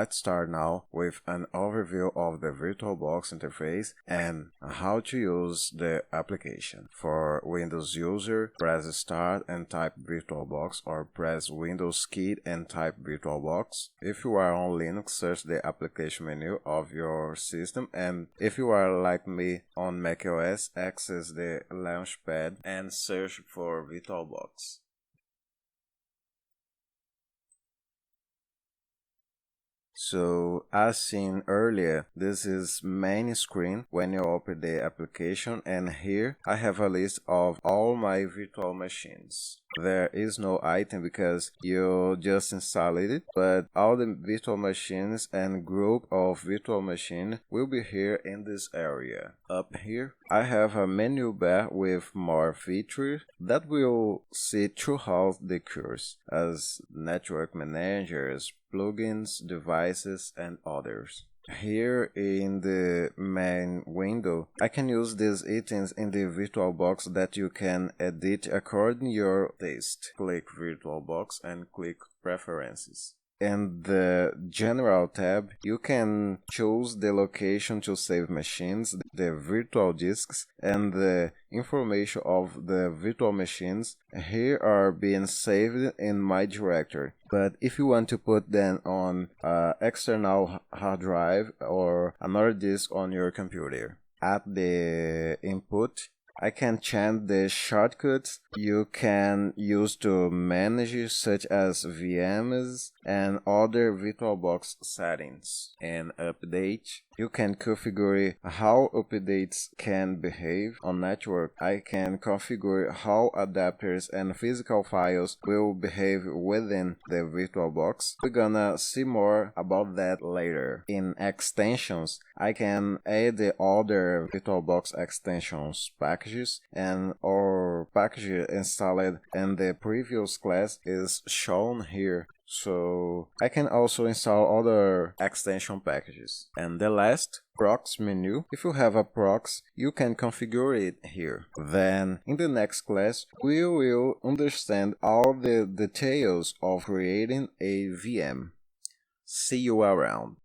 let's start now with an overview of the VirtualBox interface and how to use the application. For Windows user, press Start and type VirtualBox, or press Windows key and type VirtualBox. If you are on Linux, search the application menu of your system, and if you are like me on macOS, access the Launchpad and search for VirtualBox. So, as seen earlier, this is main screen when you open the application, and here I have a list of all my virtual machines. There is no item because you just installed it, but all the virtual machines and group of virtual machines will be here in this area. Up here, I have a menu bar with more features that will see throughout the course, as network managers, plugins, devices, and others. Here in the main window, I can use these items in the VirtualBox that you can edit according to your taste. Click VirtualBox and click Preferences. In the General tab, you can choose the location to save machines, the virtual disks, and the information of the virtual machines here are being saved in my directory. But if you want to put them on external hard drive or another disk on your computer, at the input, I can change the shortcuts you can use to manage, such as VMs and other VirtualBox settings. In Update, you can configure how updates can behave on network. I can configure how adapters and physical files will behave within the VirtualBox. We're gonna see more about that later. In extensions, I can add the other VirtualBox extensions packages, and our package installed in the previous class is shown here. So I can also install other extension packages. And the last, prox menu. If you have a prox, you can configure it here. Then in the next class, we will understand all the details of creating a VM. See you around.